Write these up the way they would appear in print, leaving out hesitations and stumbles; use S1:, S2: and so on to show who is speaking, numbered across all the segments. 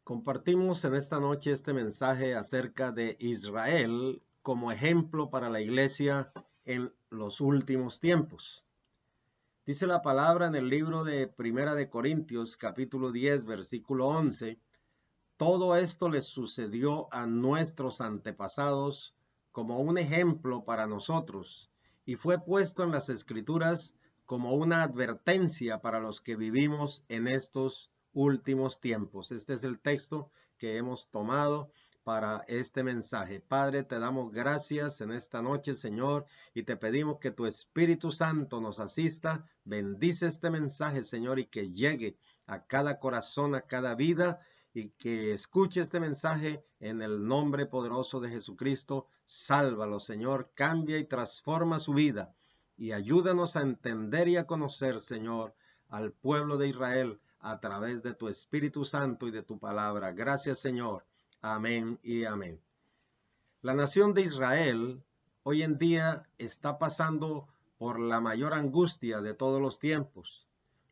S1: Compartimos en esta noche este mensaje acerca de Israel como ejemplo para la iglesia en los últimos tiempos. Dice la palabra en el libro de Primera de Corintios, capítulo 10, versículo 11, todo esto les sucedió a nuestros antepasados como un ejemplo para nosotros y fue puesto en las Escrituras como una advertencia para los que vivimos en estos últimos tiempos. Este es el texto que hemos tomado para este mensaje. Padre, te damos gracias en esta noche, Señor, y te pedimos que tu Espíritu Santo nos asista. Bendice este mensaje, Señor, y que llegue a cada corazón, a cada vida, y que escuche este mensaje en el nombre poderoso de Jesucristo. Sálvalo, Señor, cambia y transforma su vida y ayúdanos a entender y a conocer, Señor, al pueblo de Israel a través de tu Espíritu Santo y de tu palabra. Gracias, Señor. Amén y amén. La nación de Israel hoy en día está pasando por la mayor angustia de todos los tiempos.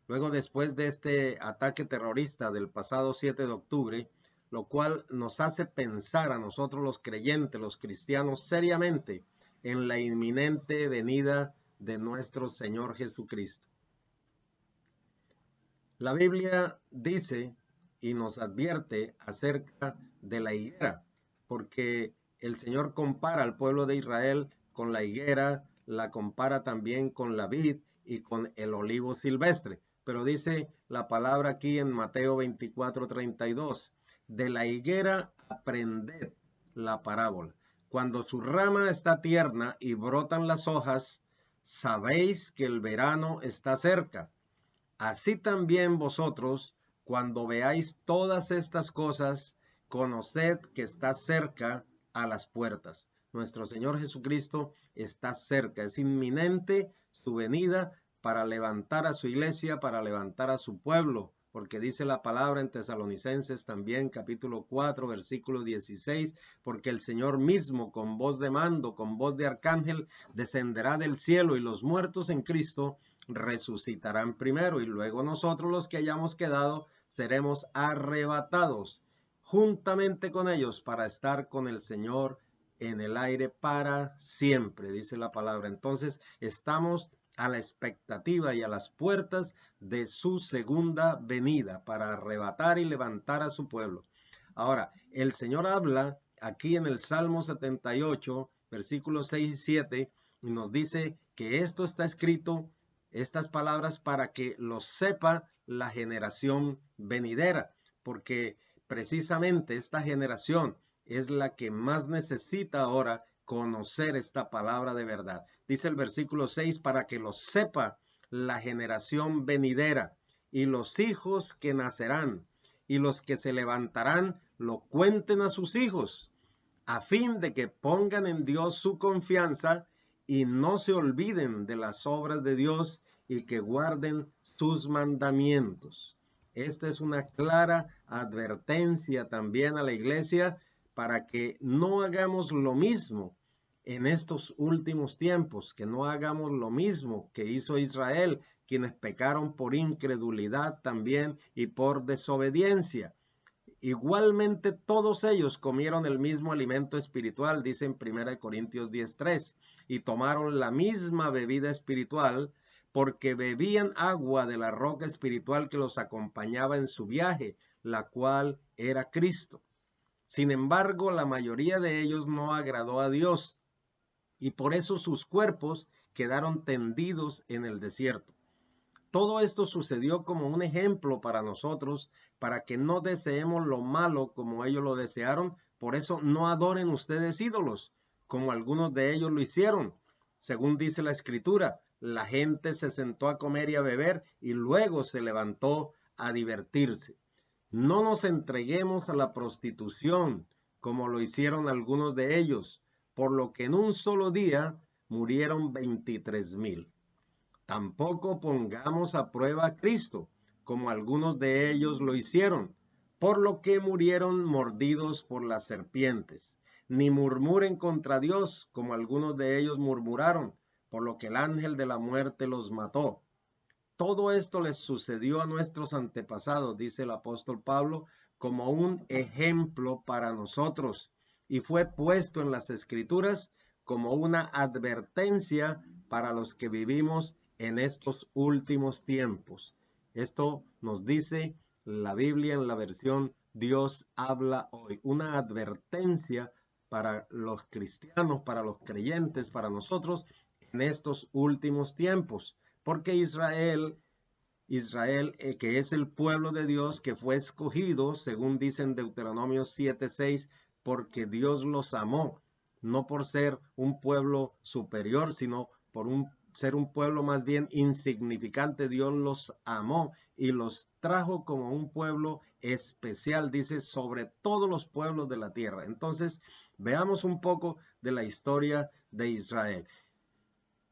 S1: Luego, después de este ataque terrorista del pasado 7 de octubre, lo cual nos hace pensar a nosotros los creyentes, los cristianos, seriamente en la inminente venida de nuestro Señor Jesucristo. La Biblia dice y nos advierte acerca de la higuera, porque el Señor compara al pueblo de Israel con la higuera, la compara también con la vid y con el olivo silvestre. Pero dice la palabra aquí en Mateo 24:32, de la higuera aprended la parábola. Cuando su rama está tierna y brotan las hojas, sabéis que el verano está cerca. Así también vosotros, cuando veáis todas estas cosas, conoced que está cerca a las puertas. Nuestro Señor Jesucristo está cerca, es inminente su venida para levantar a su iglesia, para levantar a su pueblo, porque dice la palabra en Tesalonicenses también, capítulo 4, versículo 16, porque el Señor mismo con voz de mando, con voz de arcángel, descenderá del cielo y los muertos en Cristo resucitarán primero y luego nosotros los que hayamos quedado seremos arrebatados juntamente con ellos para estar con el Señor en el aire para siempre, dice la palabra. Entonces estamos a la expectativa y a las puertas de su segunda venida para arrebatar y levantar a su pueblo. Ahora, el Señor habla aquí en el Salmo 78, versículos 6 y 7, y nos dice que esto está escrito, estas palabras, para que lo sepa la generación venidera, porque precisamente esta generación es la que más necesita ahora conocer esta palabra de verdad. Dice el versículo 6, para que lo sepa la generación venidera y los hijos que nacerán y los que se levantarán lo cuenten a sus hijos, a fin de que pongan en Dios su confianza y no se olviden de las obras de Dios y que guarden sus mandamientos. Esta es una clara advertencia también a la iglesia para que no hagamos lo mismo en estos últimos tiempos, que no hagamos lo mismo que hizo Israel, quienes pecaron por incredulidad también y por desobediencia. Igualmente todos ellos comieron el mismo alimento espiritual, dice en 1 Corintios 10:3, y tomaron la misma bebida espiritual, porque bebían agua de la roca espiritual que los acompañaba en su viaje, la cual era Cristo. Sin embargo, la mayoría de ellos no agradó a Dios, y por eso sus cuerpos quedaron tendidos en el desierto. Todo esto sucedió como un ejemplo para nosotros, para que no deseemos lo malo como ellos lo desearon. Por eso no adoren ustedes ídolos, como algunos de ellos lo hicieron. Según dice la Escritura, la gente se sentó a comer y a beber y luego se levantó a divertirse. No nos entreguemos a la prostitución, como lo hicieron algunos de ellos, por lo que en un solo día murieron 23,000. Tampoco pongamos a prueba a Cristo, como algunos de ellos lo hicieron, por lo que murieron mordidos por las serpientes. Ni murmuren contra Dios, como algunos de ellos murmuraron, por lo que el ángel de la muerte los mató. Todo esto les sucedió a nuestros antepasados, dice el apóstol Pablo, como un ejemplo para nosotros y fue puesto en las Escrituras como una advertencia para los que vivimos en estos últimos tiempos. Esto nos dice la Biblia en la versión Dios habla hoy, una advertencia para los cristianos, para los creyentes, para nosotros en estos últimos tiempos, porque Israel, que es el pueblo de Dios que fue escogido, según dice en Deuteronomio 7:6, porque Dios los amó, no por ser un pueblo superior, sino por ser un pueblo más bien insignificante. Dios los amó y los trajo como un pueblo especial, dice, sobre todos los pueblos de la tierra. Entonces, veamos un poco de la historia de Israel.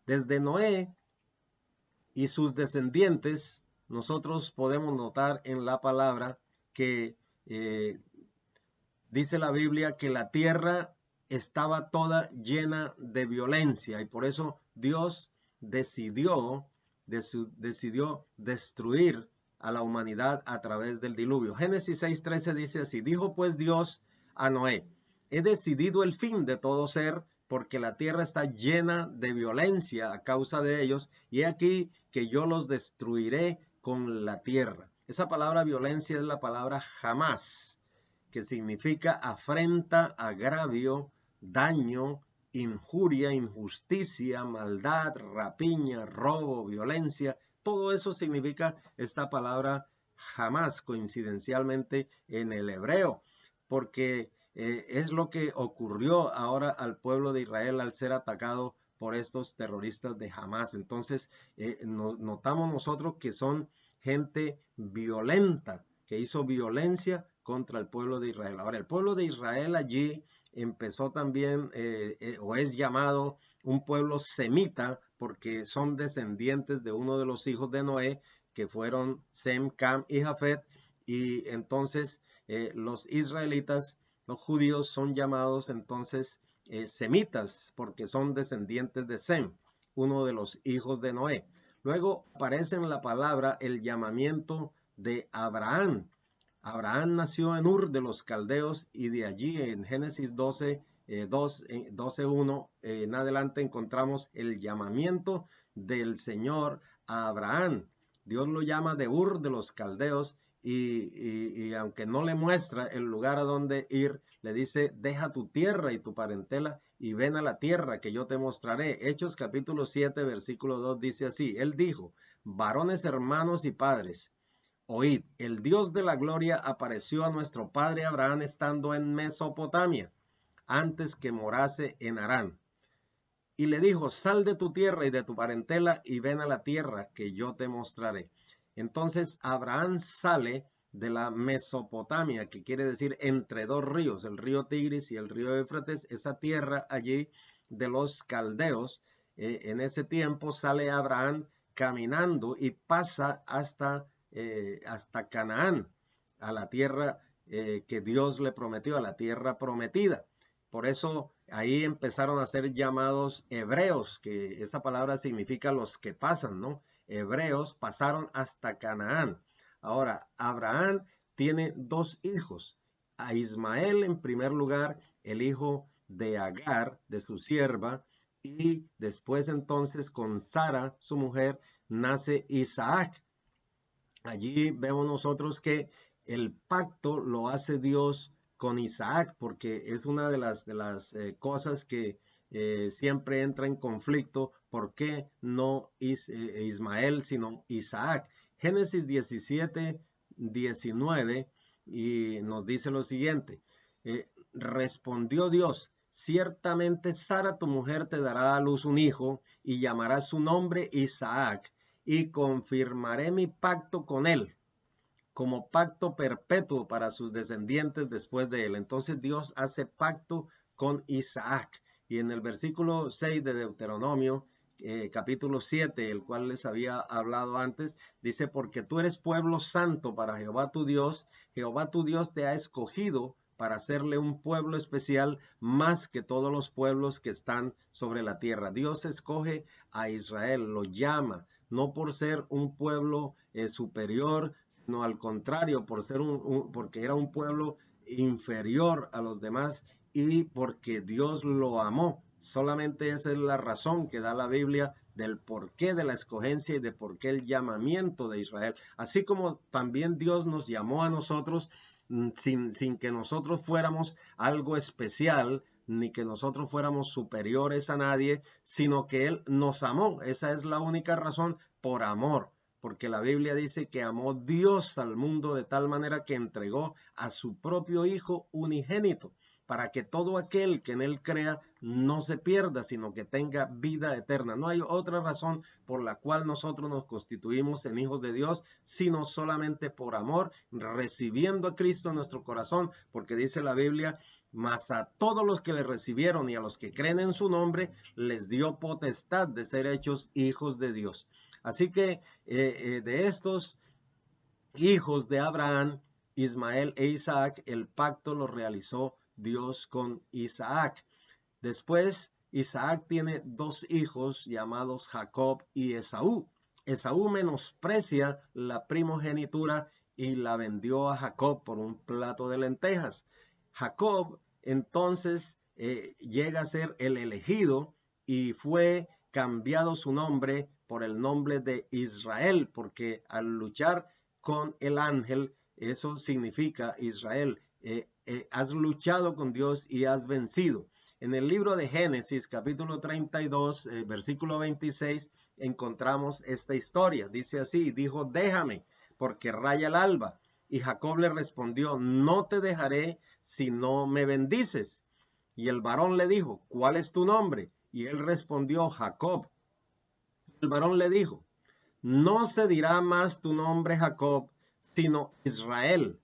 S1: Desde Noé y sus descendientes, nosotros podemos notar en la palabra que dice la Biblia que la tierra estaba toda llena de violencia y por eso Dios decidió destruir a la humanidad a través del diluvio. Génesis 6:13 dice así: dijo pues Dios a Noé: he decidido el fin de todo ser, porque la tierra está llena de violencia a causa de ellos, y he aquí que yo los destruiré con la tierra. Esa palabra violencia es la palabra jamás, que significa afrenta, agravio, daño, injuria, injusticia, maldad, rapiña, robo, violencia. Todo eso significa esta palabra jamás, coincidencialmente en el hebreo, porque es lo que ocurrió ahora al pueblo de Israel al ser atacado por estos terroristas de Hamas. Entonces, notamos nosotros que son gente violenta, que hizo violencia contra el pueblo de Israel. Ahora, el pueblo de Israel allí empezó también, o es llamado un pueblo semita, porque son descendientes de uno de los hijos de Noé, que fueron Sem, Cam y Jafet, y entonces los israelitas, los judíos, son llamados entonces semitas, porque son descendientes de Sem, uno de los hijos de Noé. Luego aparece en la palabra el llamamiento de Abraham. Abraham nació en Ur de los Caldeos y de allí en Génesis 12:1 en adelante encontramos el llamamiento del Señor a Abraham. Dios lo llama de Ur de los Caldeos y aunque no le muestra el lugar a donde ir, le dice: deja tu tierra y tu parentela y ven a la tierra que yo te mostraré. Hechos capítulo 7 versículo 2 dice así: él dijo: varones, hermanos y padres, oíd, el Dios de la gloria apareció a nuestro padre Abraham estando en Mesopotamia, antes que morase en Harán. Y le dijo: sal de tu tierra y de tu parentela y ven a la tierra que yo te mostraré. Entonces Abraham sale de la Mesopotamia, que quiere decir entre dos ríos, el río Tigris y el río Éufrates, esa tierra allí de los caldeos. En ese tiempo sale Abraham caminando y pasa hasta Canaán, a la tierra que Dios le prometió, a la tierra prometida. Por eso ahí empezaron a ser llamados hebreos, que esa palabra significa los que pasan, ¿no? Hebreos pasaron hasta Canaán. Ahora, Abraham tiene dos hijos: a Ismael en primer lugar, el hijo de Agar, de su sierva, y después entonces con Sara, su mujer, nace Isaac. Allí vemos nosotros que el pacto lo hace Dios con Isaac, porque es una de las cosas que siempre entra en conflicto. ¿Por qué no Ismael, sino Isaac? Génesis 17:19 y nos dice lo siguiente: respondió Dios: ciertamente Sara tu mujer te dará a luz un hijo y llamarás su nombre Isaac, y confirmaré mi pacto con él como pacto perpetuo para sus descendientes después de él. Entonces Dios hace pacto con Isaac. Y en el versículo 6 de Deuteronomio, capítulo 7, el cual les había hablado antes, dice: porque tú eres pueblo santo para Jehová tu Dios te ha escogido para hacerle un pueblo especial más que todos los pueblos que están sobre la tierra. Dios escoge a Israel, lo llama, no por ser un pueblo superior, sino al contrario, por ser porque era un pueblo inferior a los demás y porque Dios lo amó. Solamente esa es la razón que da la Biblia del porqué de la escogencia y de por qué el llamamiento de Israel. Así como también Dios nos llamó a nosotros sin que nosotros fuéramos algo especial, ni que nosotros fuéramos superiores a nadie, sino que Él nos amó. Esa es la única razón, por amor. Porque la Biblia dice que amó Dios al mundo de tal manera que entregó a su propio Hijo unigénito, para que todo aquel que en Él crea no se pierda, sino que tenga vida eterna. No hay otra razón por la cual nosotros nos constituimos en hijos de Dios, sino solamente por amor, recibiendo a Cristo en nuestro corazón, porque dice la Biblia, mas a todos los que le recibieron y a los que creen en su nombre, les dio potestad de ser hechos hijos de Dios. Así que de estos hijos de Abraham, Ismael e Isaac, el pacto lo realizó Dios con Isaac. Después, Isaac tiene dos hijos llamados Jacob y Esaú. Esaú menosprecia la primogenitura y la vendió a Jacob por un plato de lentejas. Jacob entonces llega a ser el elegido y fue cambiado su nombre por el nombre de Israel, porque al luchar con el ángel, eso significa Israel, has luchado con Dios y has vencido. En el libro de Génesis, capítulo 32, versículo 26, encontramos esta historia. Dice así, dijo, déjame, porque raya el alba. Y Jacob le respondió, no te dejaré si no me bendices. Y el varón le dijo, ¿cuál es tu nombre? Y él respondió, Jacob. El varón le dijo, no se dirá más tu nombre Jacob, sino Israel,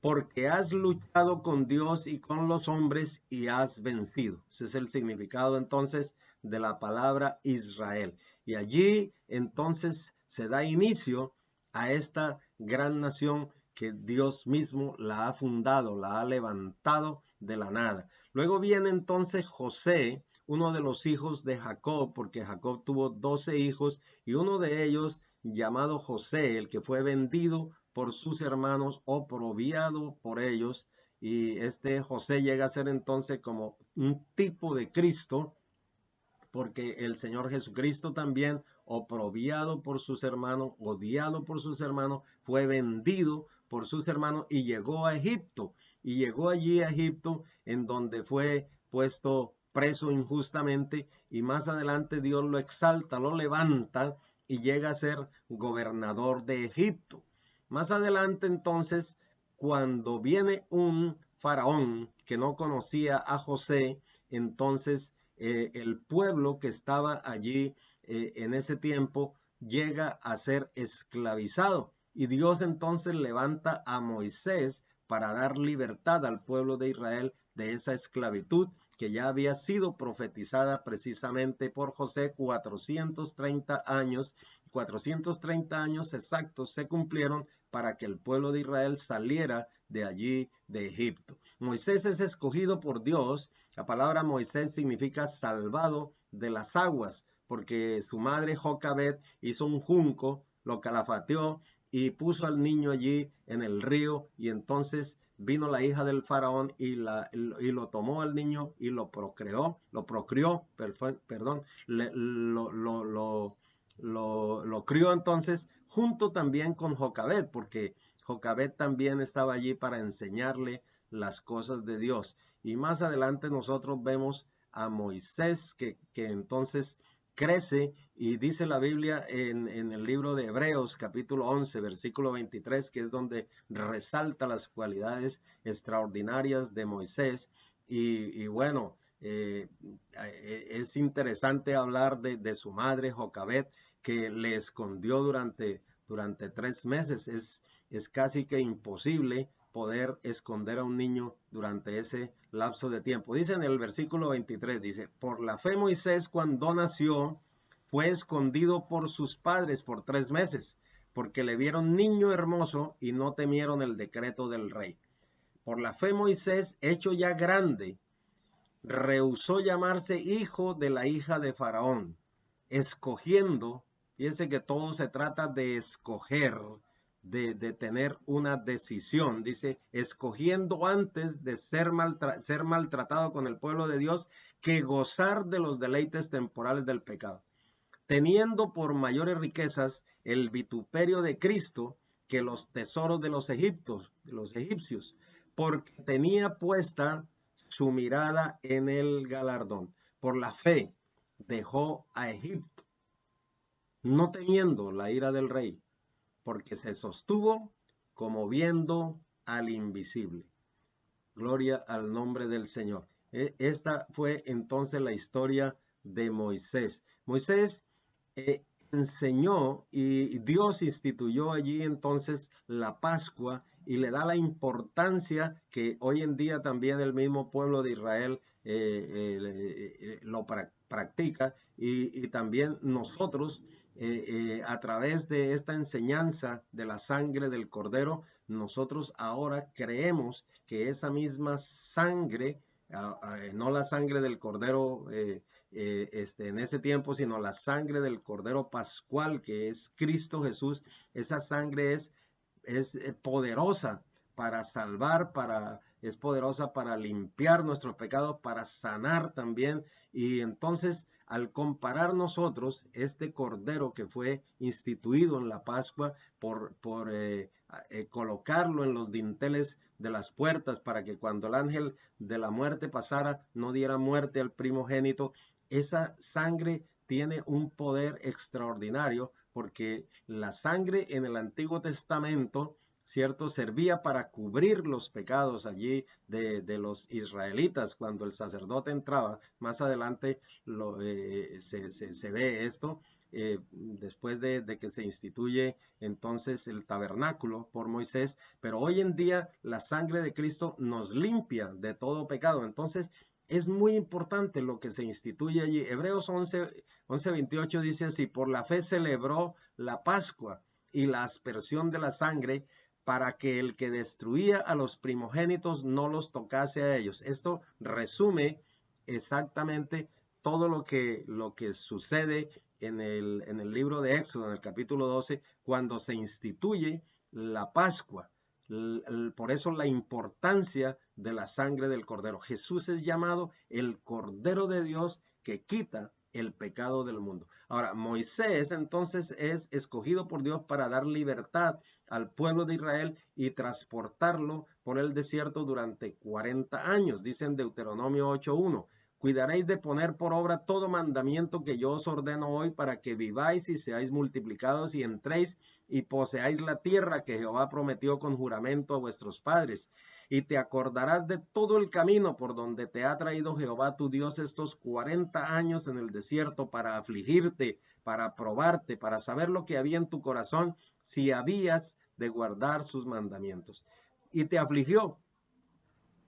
S1: porque has luchado con Dios y con los hombres y has vencido. Ese es el significado entonces de la palabra Israel. Y allí entonces se da inicio a esta gran nación que Dios mismo la ha fundado, la ha levantado de la nada. Luego viene entonces José, uno de los hijos de Jacob, porque Jacob tuvo 12 hijos y uno de ellos llamado José, el que fue vendido por sus hermanos o proviado por ellos, y este José llega a ser entonces como un tipo de Cristo, porque el Señor Jesucristo también, oprobiado por sus hermanos, odiado por sus hermanos, fue vendido por sus hermanos y llegó a Egipto. Y llegó allí a Egipto, en donde fue puesto preso injustamente, y más adelante Dios lo exalta, lo levanta y llega a ser gobernador de Egipto. Más adelante entonces, cuando viene un faraón que no conocía a José, entonces el pueblo que estaba allí en ese tiempo llega a ser esclavizado. Y Dios entonces levanta a Moisés para dar libertad al pueblo de Israel de esa esclavitud que ya había sido profetizada precisamente por José. 430 años exactos se cumplieron para que el pueblo de Israel saliera de allí de Egipto. Moisés es escogido por Dios. La palabra Moisés significa salvado de las aguas, porque su madre Jocabet hizo un junco, lo calafateó y puso al niño allí en el río, y entonces vino la hija del faraón y lo tomó al niño y lo procreó, lo crió entonces junto también con Jocabet, porque Jocabet también estaba allí para enseñarle las cosas de Dios. Y más adelante nosotros vemos a Moisés que entonces crece, y dice la Biblia en el libro de Hebreos capítulo 11 versículo 23, que es donde resalta las cualidades extraordinarias de Moisés. Y bueno, es interesante hablar de su madre Jocabet, que le escondió durante 3 meses. Es casi que imposible poder esconder a un niño durante ese lapso de tiempo. Dice en el versículo 23, dice, por la fe Moisés cuando nació fue escondido por sus padres por 3 meses, porque le vieron niño hermoso y no temieron el decreto del rey. Por la fe Moisés, hecho ya grande, rehusó llamarse hijo de la hija de Faraón, escogiendo, fíjense que todo se trata de escoger, de tener una decisión. Dice, escogiendo antes de ser maltratado con el pueblo de Dios que gozar de los deleites temporales del pecado, teniendo por mayores riquezas el vituperio de Cristo que los tesoros de los egipcios, porque tenía puesta su mirada en el galardón. Por la fe dejó a Egipto, no temiendo la ira del rey, porque se sostuvo como viendo al invisible. Gloria al nombre del Señor. Esta fue entonces la historia de Moisés. Moisés enseñó y Dios instituyó allí entonces la Pascua y le da la importancia que hoy en día también el mismo pueblo de Israel lo practica y también nosotros a través de esta enseñanza de la sangre del Cordero, nosotros ahora creemos que esa misma sangre, no la sangre del Cordero en ese tiempo, sino la sangre del Cordero Pascual, que es Cristo Jesús, esa sangre es poderosa para salvar, es poderosa para limpiar nuestros pecados, para sanar también. Y entonces, al comparar nosotros este cordero que fue instituido en la Pascua por colocarlo en los dinteles de las puertas para que cuando el ángel de la muerte pasara no diera muerte al primogénito, esa sangre tiene un poder extraordinario porque la sangre en el Antiguo Testamento, ¿cierto?, servía para cubrir los pecados allí de los israelitas cuando el sacerdote entraba. Más adelante se ve esto. Después de que se instituye entonces el tabernáculo por Moisés, pero hoy en día la sangre de Cristo nos limpia de todo pecado. Entonces es muy importante lo que se instituye allí. Hebreos 11:28 dice así: por la fe celebró la Pascua y la aspersión de la sangre, para que el que destruía a los primogénitos no los tocase a ellos. Esto resume exactamente todo lo que sucede en el libro de Éxodo, en el capítulo 12, cuando se instituye la Pascua. Por eso la importancia de la sangre del Cordero. Jesús es llamado el Cordero de Dios que quita el pecado del mundo. Ahora, Moisés entonces es escogido por Dios para dar libertad al pueblo de Israel y transportarlo por el desierto durante 40 años. Dice en Deuteronomio 8:1: cuidaréis de poner por obra todo mandamiento que yo os ordeno hoy, para que viváis y seáis multiplicados y entréis y poseáis la tierra que Jehová prometió con juramento a vuestros padres. Y te acordarás de todo el camino por donde te ha traído Jehová tu Dios estos 40 años en el desierto, para afligirte, para probarte, para saber lo que había en tu corazón, si habías de guardar sus mandamientos. Y te afligió,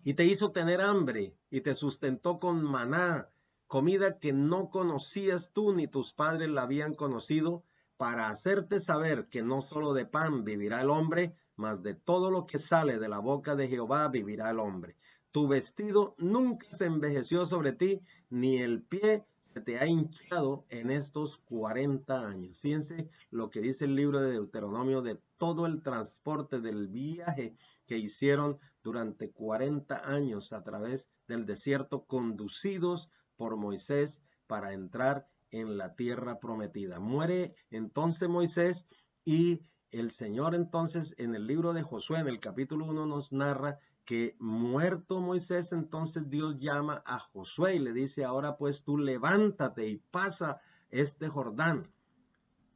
S1: y te hizo tener hambre, y te sustentó con maná, comida que no conocías tú ni tus padres la habían conocido, para hacerte saber que no solo de pan vivirá el hombre, mas de todo lo que sale de la boca de Jehová vivirá el hombre. Tu vestido nunca se envejeció sobre ti, ni el pie se te ha hinchado en estos 40 años. Fíjense lo que dice el libro de Deuteronomio de todo el transporte del viaje que hicieron durante 40 años a través del desierto, conducidos por Moisés para entrar en la tierra prometida. Muere entonces Moisés y el Señor entonces en el libro de Josué, en el capítulo 1, nos narra que muerto Moisés, entonces Dios llama a Josué y le dice: ahora pues tú levántate y pasa este Jordán,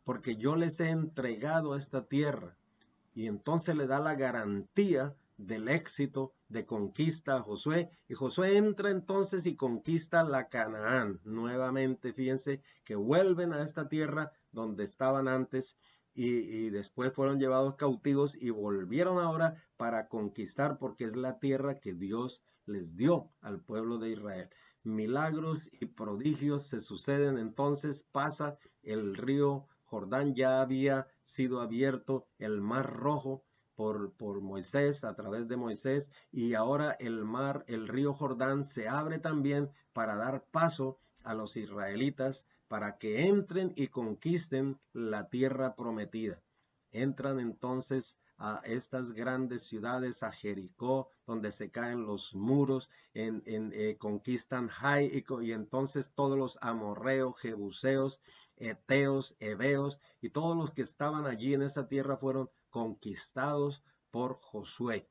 S1: porque yo les he entregado esta tierra. Y entonces le da la garantía del éxito de conquista a Josué, y Josué entra entonces y conquista la Canaán nuevamente. Fíjense que vuelven a esta tierra donde estaban antes y después fueron llevados cautivos y volvieron ahora para conquistar, porque es la tierra que Dios les dio al pueblo de Israel. Milagros y prodigios se suceden entonces. Pasa el río Jordán, ya había sido abierto el mar Rojo por Moisés, a través de Moisés, y ahora el río Jordán se abre también para dar paso a los israelitas para que entren y conquisten la tierra prometida. entran entonces a estas grandes ciudades, a Jericó, donde se caen los muros, conquistan Jai, y entonces todos los amorreos, jebuseos, eteos, heveos, y todos los que estaban allí en esa tierra fueron conquistados por Josué.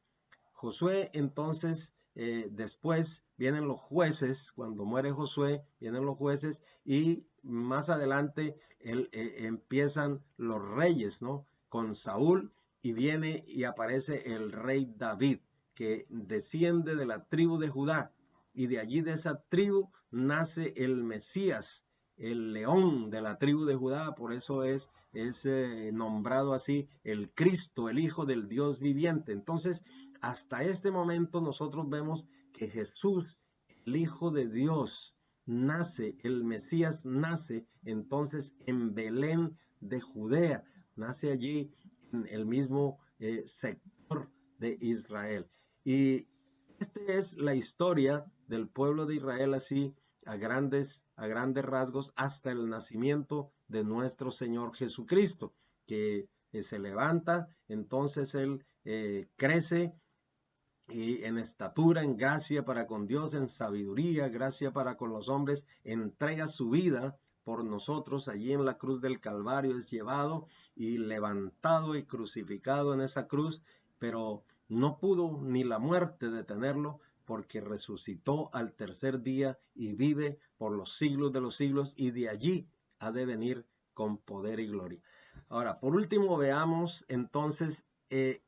S1: Josué entonces, después vienen los jueces, cuando muere Josué, vienen los jueces, y más adelante empiezan los reyes, ¿no? Con Saúl, y viene y aparece el rey David, que desciende de la tribu de Judá, y de allí de esa tribu nace el Mesías, el león de la tribu de Judá. Por eso es nombrado así el Cristo, el Hijo del Dios viviente. Entonces, hasta este momento nosotros vemos que Jesús, el Hijo de Dios, nace, el Mesías nace entonces en Belén de Judea, nace allí en el mismo sector de Israel. Y esta es la historia del pueblo de Israel así a grandes rasgos hasta el nacimiento de nuestro Señor Jesucristo, que se levanta, entonces Él crece y en estatura, en gracia para con Dios, en sabiduría, gracia para con los hombres, entrega su vida por nosotros. Allí en la cruz del Calvario es llevado y levantado y crucificado en esa cruz, pero no pudo ni la muerte detenerlo, porque resucitó al tercer día y vive por los siglos de los siglos, y de allí ha de venir con poder y gloria. Ahora, por último, veamos entonces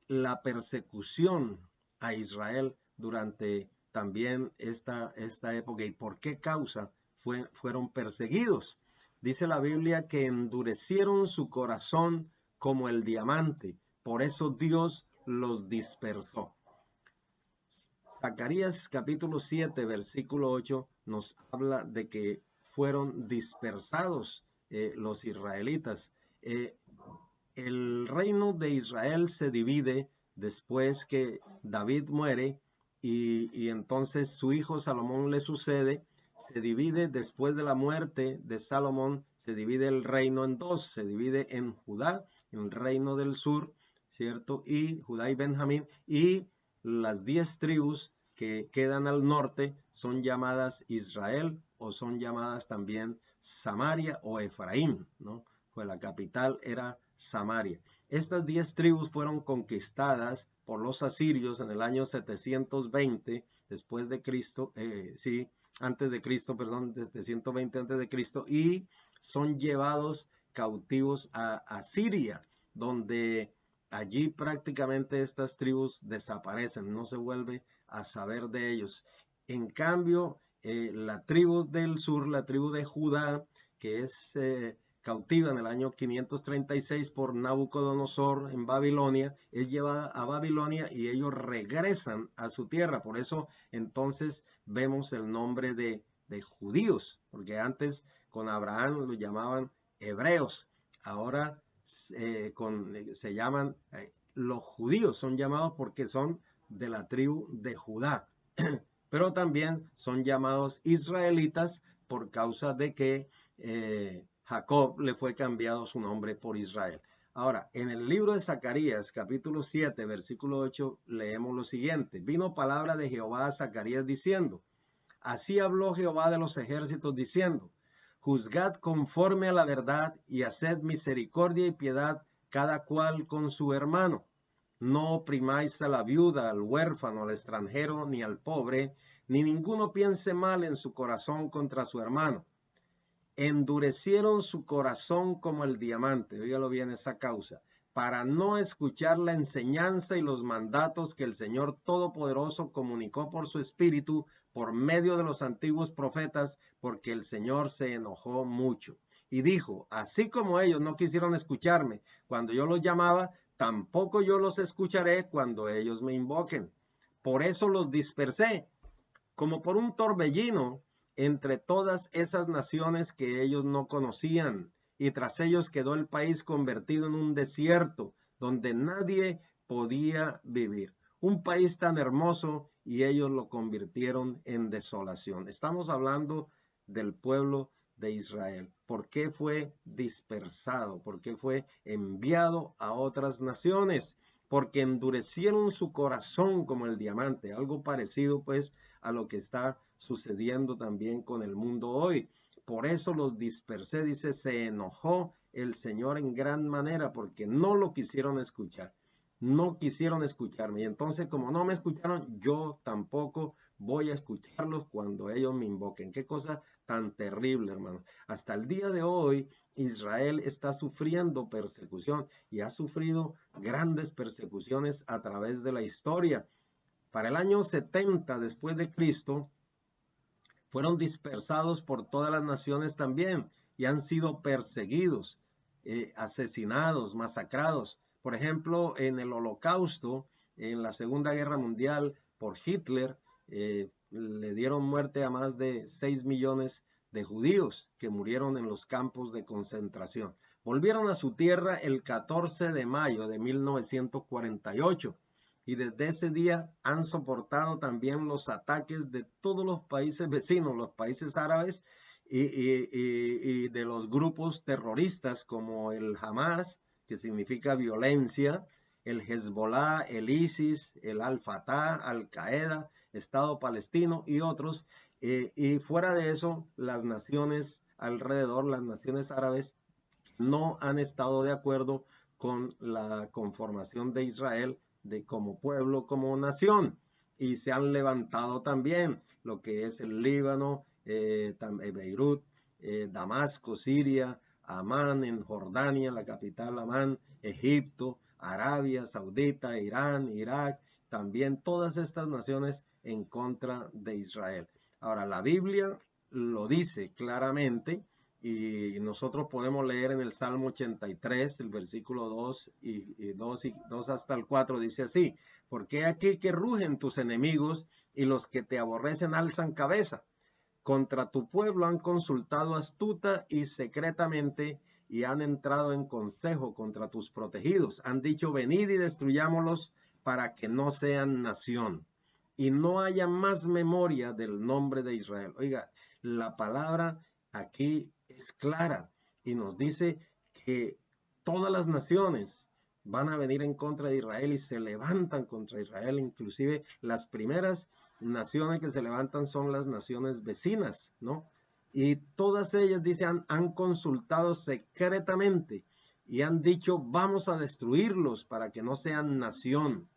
S1: la persecución a Israel durante también esta época, y por qué causa fueron perseguidos. Dice la Biblia que endurecieron su corazón como el diamante, por eso Dios los dispersó. Zacarías capítulo 7, versículo 8 nos habla de que fueron dispersados los israelitas. El reino de Israel se divide después que David muere, y entonces su hijo Salomón le sucede. Se divide después de la muerte de Salomón, se divide el reino en dos, se divide en Judá, el reino del sur, ¿cierto? Y Judá y Benjamín, y las 10 tribus que quedan al norte son llamadas Israel, o son llamadas también Samaria o Efraín, ¿no? Pues la capital era Samaria. Estas 10 tribus fueron conquistadas por los asirios en el año 720 después de Cristo, antes de Cristo, perdón, desde 120 antes de Cristo, y son llevados cautivos a Siria, donde allí prácticamente estas tribus desaparecen, no se vuelve a saber de ellos. En cambio, la tribu del sur, la tribu de Judá, que es cautiva en el año 536 por Nabucodonosor en Babilonia, es llevada a Babilonia y ellos regresan a su tierra. Por eso entonces vemos el nombre de judíos, porque antes con Abraham lo llamaban hebreos, ahora se llaman los judíos, son llamados porque son de la tribu de Judá, pero también son llamados israelitas por causa de que Jacob le fue cambiado su nombre por Israel. Ahora, en el libro de Zacarías, capítulo 7, versículo 8, leemos lo siguiente. Vino palabra de Jehová a Zacarías diciendo, así habló Jehová de los ejércitos diciendo, juzgad conforme a la verdad y haced misericordia y piedad cada cual con su hermano. No oprimáis a la viuda, al huérfano, al extranjero, ni al pobre, ni ninguno piense mal en su corazón contra su hermano. Endurecieron su corazón como el diamante, óigalo bien esa causa, para no escuchar la enseñanza y los mandatos que el Señor Todopoderoso comunicó por su Espíritu, por medio de los antiguos profetas, porque el Señor se enojó mucho. Y dijo, así como ellos no quisieron escucharme cuando yo los llamaba, tampoco yo los escucharé cuando ellos me invoquen. Por eso los dispersé, como por un torbellino, entre todas esas naciones que ellos no conocían, y tras ellos quedó el país convertido en un desierto, donde nadie podía vivir. Un país tan hermoso, y ellos lo convirtieron en desolación. Estamos hablando del pueblo de Israel? ¿Por qué fue dispersado? ¿Por qué fue enviado a otras naciones? Porque endurecieron su corazón como el diamante, algo parecido pues a lo que está sucediendo también con el mundo hoy. Por eso los dispersé, dice, se enojó el Señor en gran manera porque no lo quisieron escuchar. No quisieron escucharme. Y entonces, como no me escucharon, yo tampoco voy a escucharlos cuando ellos me invoquen. Qué cosa tan terrible, hermano. Hasta el día de hoy, Israel está sufriendo persecución y ha sufrido grandes persecuciones a través de la historia. Para el año 70 después de Cristo, fueron dispersados por todas las naciones también y han sido perseguidos, asesinados, masacrados. Por ejemplo, en el Holocausto, en la Segunda Guerra Mundial, por Hitler, le dieron muerte a más de 6 millones de judíos que murieron en los campos de concentración. Volvieron a su tierra el 14 de mayo de 1948 y desde ese día han soportado también los ataques de todos los países vecinos, los países árabes y de los grupos terroristas como el Hamas, que significa violencia, el Hezbollah, el ISIS, el Al-Fatah, Al-Qaeda, Estado palestino y otros. Y fuera de eso, las naciones alrededor, las naciones árabes, no han estado de acuerdo con la conformación de Israel como pueblo, como nación. Y se han levantado también lo que es el Líbano, Beirut, Damasco, Siria, Amán en Jordania, la capital Amán, Egipto, Arabia Saudita, Irán, Irak, también todas estas naciones en contra de Israel. Ahora, la Biblia lo dice claramente y nosotros podemos leer en el Salmo 83, el versículo 2 y 2 hasta el 4, dice así: porque aquí que rugen tus enemigos y los que te aborrecen alzan cabeza. Contra tu pueblo han consultado astuta y secretamente y han entrado en consejo contra tus protegidos. Han dicho: venid y destruyámoslos para que no sean nación y no haya más memoria del nombre de Israel. Oiga, la palabra aquí es clara y nos dice que todas las naciones van a venir en contra de Israel y se levantan contra Israel. Inclusive las primeras naciones que se levantan son las naciones vecinas, ¿no? Y todas ellas, dicen, han consultado secretamente y han dicho: vamos a destruirlos para que no sean nación.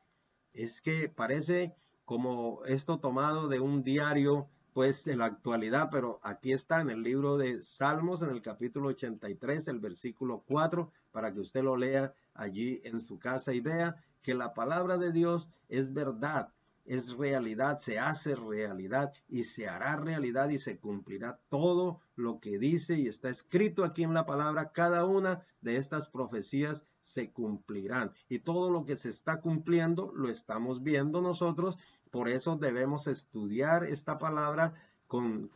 S1: Es que parece como esto tomado de un diario, pues, de la actualidad, pero aquí está en el libro de Salmos, en el capítulo 83, el versículo 4, para que usted lo lea allí en su casa y vea que la palabra de Dios es verdad, es realidad, se hace realidad y se hará realidad y se cumplirá todo lo que dice y está escrito aquí en la palabra. Cada una de estas profecías se cumplirán y todo lo que se está cumpliendo lo estamos viendo nosotros. Por eso debemos estudiar esta palabra con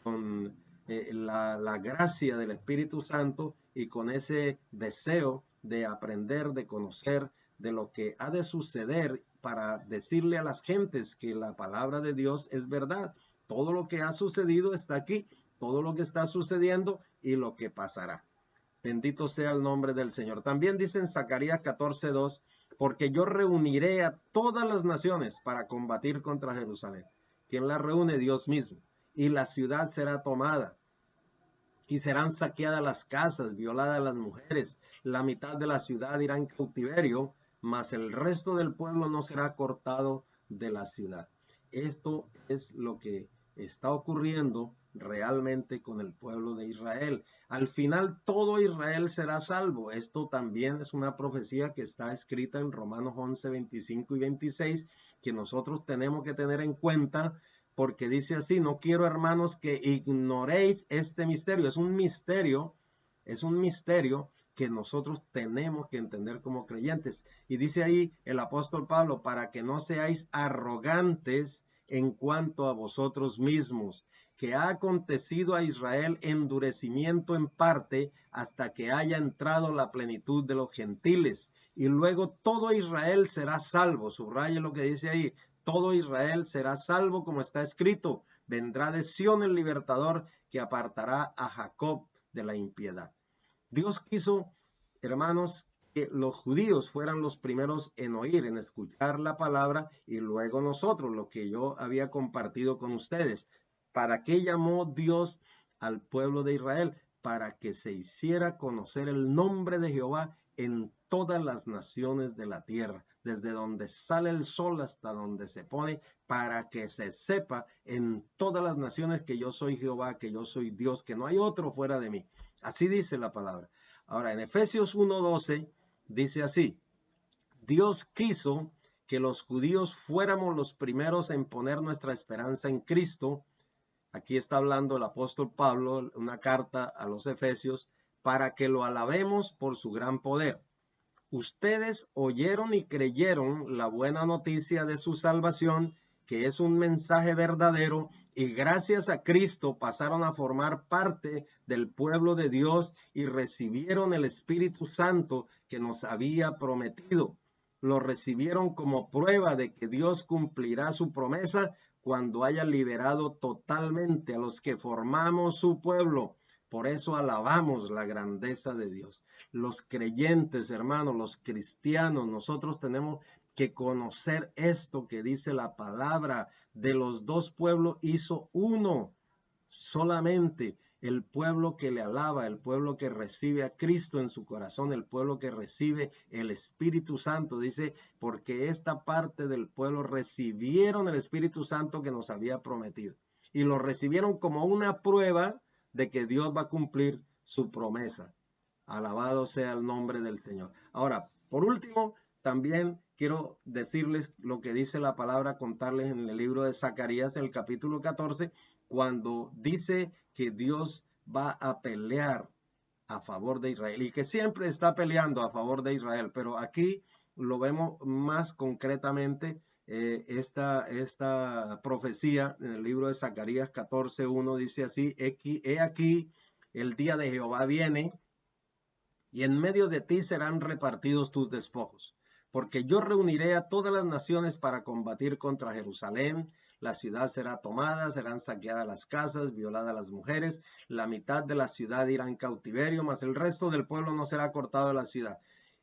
S1: la gracia del Espíritu Santo y con ese deseo de aprender, de conocer de lo que ha de suceder, para decirle a las gentes que la palabra de Dios es verdad. Todo lo que ha sucedido está aquí, todo lo que está sucediendo y lo que pasará. Bendito sea el nombre del Señor. También dice en Zacarías 14:2, porque yo reuniré a todas las naciones para combatir contra Jerusalén. ¿Quién la reúne? Dios mismo. Y la ciudad será tomada y serán saqueadas las casas, violadas las mujeres. La mitad de la ciudad irá en cautiverio, mas el resto del pueblo no será cortado de la ciudad. Esto es lo que está ocurriendo realmente con el pueblo de Israel. Al final todo Israel será salvo. Esto también es una profecía que está escrita en Romanos 11, 25 y 26, que nosotros tenemos que tener en cuenta, porque dice así: no quiero, hermanos, que ignoréis este misterio. Es un misterio que nosotros tenemos que entender como creyentes. Y dice ahí el apóstol Pablo: para que no seáis arrogantes en cuanto a vosotros mismos, que ha acontecido a Israel endurecimiento en parte hasta que haya entrado la plenitud de los gentiles. Y luego todo Israel será salvo. Subraye lo que dice ahí: todo Israel será salvo, como está escrito: vendrá de Sión el libertador que apartará a Jacob de la impiedad. Dios quiso, hermanos, que los judíos fueran los primeros en oír, en escuchar la palabra, y luego nosotros, lo que yo había compartido con ustedes. ¿Para qué llamó Dios al pueblo de Israel? Para que se hiciera conocer el nombre de Jehová en todas las naciones de la tierra, desde donde sale el sol hasta donde se pone, para que se sepa en todas las naciones que yo soy Jehová, que yo soy Dios, que no hay otro fuera de mí. Así dice la palabra. Ahora, en Efesios 1:12 dice así: Dios quiso que los judíos fuéramos los primeros en poner nuestra esperanza en Cristo. Aquí está hablando el apóstol Pablo, una carta a los Efesios, para que lo alabemos por su gran poder. Ustedes oyeron y creyeron la buena noticia de su salvación, que es un mensaje verdadero, y gracias a Cristo pasaron a formar parte del pueblo de Dios y recibieron el Espíritu Santo que nos había prometido. Lo recibieron como prueba de que Dios cumplirá su promesa cuando haya liberado totalmente a los que formamos su pueblo. Por eso alabamos la grandeza de Dios. Los creyentes, hermanos, los cristianos, nosotros tenemos que conocer esto que dice la palabra. De los dos pueblos hizo uno solamente. El pueblo que le alaba, el pueblo que recibe a Cristo en su corazón, el pueblo que recibe el Espíritu Santo. Dice, porque esta parte del pueblo recibieron el Espíritu Santo que nos había prometido. Y lo recibieron como una prueba de que Dios va a cumplir su promesa. Alabado sea el nombre del Señor. Ahora, por último, también quiero decirles lo que dice la palabra, contarles en el libro de Zacarías, el capítulo 14, cuando dice que Dios va a pelear a favor de Israel y que siempre está peleando a favor de Israel, pero aquí lo vemos más concretamente. Esta profecía en el libro de Zacarías 14:1 dice así: he aquí, el día de Jehová viene, y en medio de ti serán repartidos tus despojos, porque yo reuniré a todas las naciones para combatir contra Jerusalén. La ciudad será tomada, serán saqueadas las casas, violadas las mujeres, la mitad de la ciudad irá en cautiverio, mas el resto del pueblo no será cortado de la ciudad.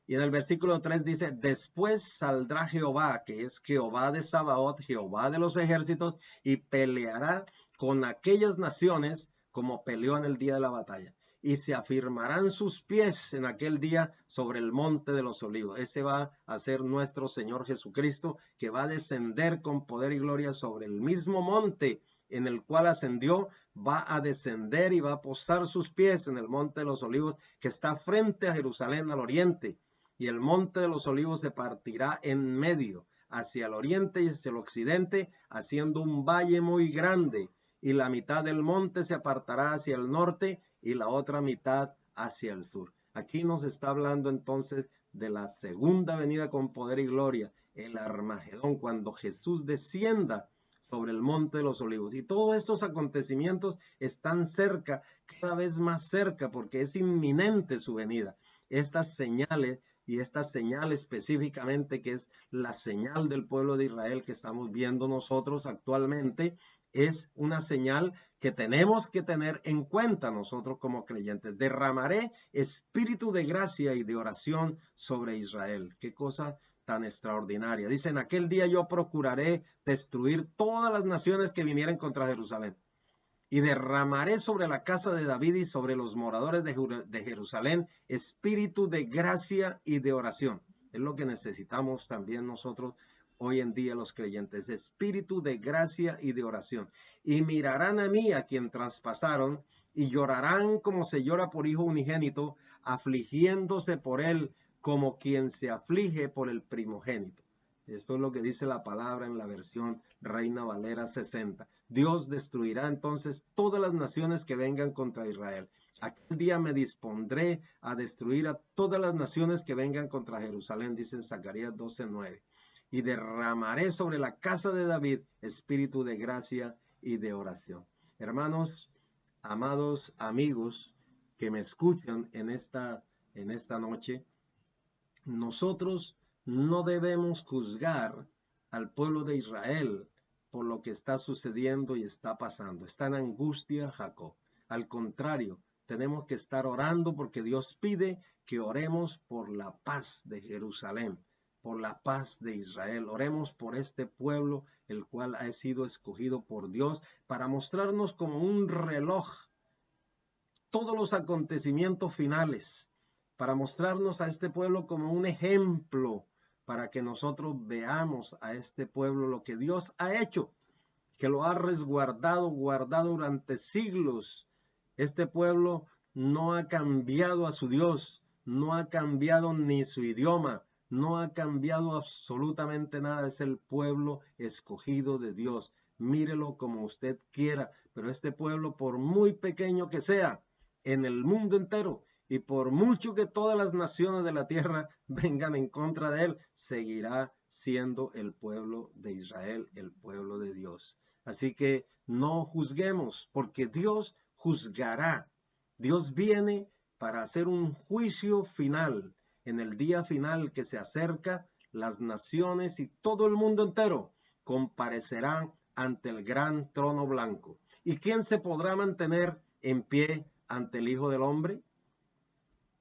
S1: Y en el versículo 3 dice: después saldrá Jehová, que es Jehová de Sabaoth, Jehová de los ejércitos, y peleará con aquellas naciones como peleó en el día de la batalla. Y se afirmarán sus pies en aquel día sobre el monte de los olivos. Ese va a ser nuestro Señor Jesucristo, que va a descender con poder y gloria sobre el mismo monte en el cual ascendió. Va a descender y va a posar sus pies en el monte de los olivos, que está frente a Jerusalén al oriente. Y el monte de los olivos se partirá en medio, hacia el oriente y hacia el occidente, haciendo un valle muy grande. Y la mitad del monte se apartará hacia el norte y la otra mitad hacia el sur. Aquí nos está hablando entonces de la segunda venida con poder y gloria, el Armagedón, cuando Jesús descienda sobre el monte de los olivos. Y todos estos acontecimientos están cerca, cada vez más cerca, porque es inminente su venida. Estas señales, y esta señal específicamente, que es la señal del pueblo de Israel que estamos viendo nosotros actualmente, es una señal que tenemos que tener en cuenta nosotros como creyentes. Derramaré espíritu de gracia y de oración sobre Israel. Qué cosa tan extraordinaria. Dice: en aquel día yo procuraré destruir todas las naciones que vinieren contra Jerusalén, y derramaré sobre la casa de David y sobre los moradores de Jerusalén espíritu de gracia y de oración. Es lo que necesitamos también nosotros hoy en día, los creyentes: espíritu de gracia y de oración. Y mirarán a mí, a quien traspasaron, y llorarán como se llora por hijo unigénito, afligiéndose por él como quien se aflige por el primogénito. Esto es lo que dice la palabra en la versión Reina Valera 60. Dios destruirá entonces todas las naciones que vengan contra Israel. Aquel día me dispondré a destruir a todas las naciones que vengan contra Jerusalén, dice en Zacarías 12:9. Y derramaré sobre la casa de David espíritu de gracia y de oración. Hermanos, amados amigos que me escuchan en esta noche, nosotros no debemos juzgar al pueblo de Israel por lo que está sucediendo y está pasando. Está en angustia Jacob. Al contrario, tenemos que estar orando porque Dios pide que oremos por la paz de Jerusalén, por la paz de Israel. Oremos por este pueblo, el cual ha sido escogido por Dios para mostrarnos como un reloj todos los acontecimientos finales, para mostrarnos a este pueblo como un ejemplo, para que nosotros veamos a este pueblo lo que Dios ha hecho, que lo ha resguardado, guardado durante siglos. Este pueblo no ha cambiado a su Dios, no ha cambiado ni su idioma, no ha cambiado absolutamente nada. Es el pueblo escogido de Dios. Mírelo como usted quiera, pero este pueblo, por muy pequeño que sea, en el mundo entero, y por mucho que todas las naciones de la tierra vengan en contra de él, seguirá siendo el pueblo de Israel, el pueblo de Dios. Así que no juzguemos, porque Dios juzgará. Dios viene para hacer un juicio final. En el día final que se acerca, las naciones y todo el mundo entero comparecerán ante el gran trono blanco. ¿Y quién se podrá mantener en pie ante el Hijo del Hombre?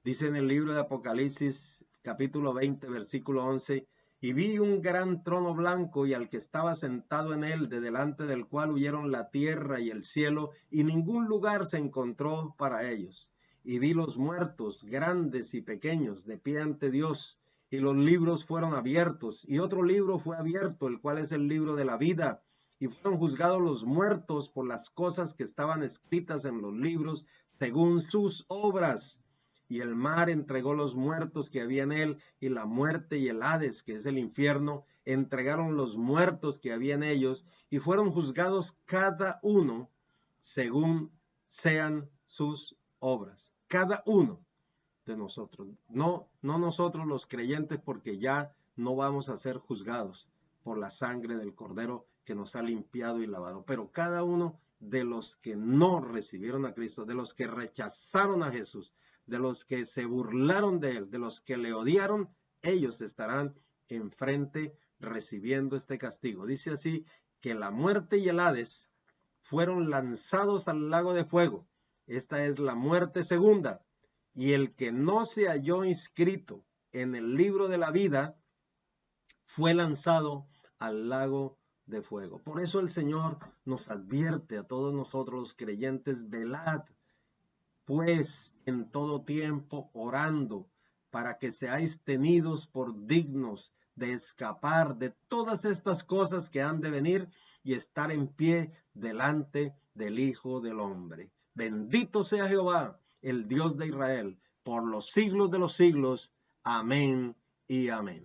S1: Dice en el libro de Apocalipsis, capítulo 20, versículo 11, y vi un gran trono blanco y al que estaba sentado en él, de delante del cual huyeron la tierra y el cielo, y ningún lugar se encontró para ellos. Y vi los muertos, grandes y pequeños, de pie ante Dios, y los libros fueron abiertos, y otro libro fue abierto, el cual es el libro de la vida, y fueron juzgados los muertos por las cosas que estaban escritas en los libros, según sus obras. Y el mar entregó los muertos que había en él, y la muerte y el Hades, que es el infierno, entregaron los muertos que había en ellos, y fueron juzgados cada uno según sean sus obras. Cada uno de nosotros. No nosotros los creyentes, porque ya no vamos a ser juzgados por la sangre del Cordero que nos ha limpiado y lavado. Pero cada uno de los que no recibieron a Cristo, de los que rechazaron a Jesús, de los que se burlaron de él, de los que le odiaron, ellos estarán enfrente recibiendo este castigo. Dice así que la muerte y el Hades fueron lanzados al lago de fuego. Esta es la muerte segunda. Y el que no se halló inscrito en el libro de la vida fue lanzado al lago de fuego. Por eso el Señor nos advierte a todos nosotros los creyentes: velad pues en todo tiempo orando, para que seáis tenidos por dignos de escapar de todas estas cosas que han de venir y estar en pie delante del Hijo del Hombre. Bendito sea Jehová, el Dios de Israel, por los siglos de los siglos. Amén y amén.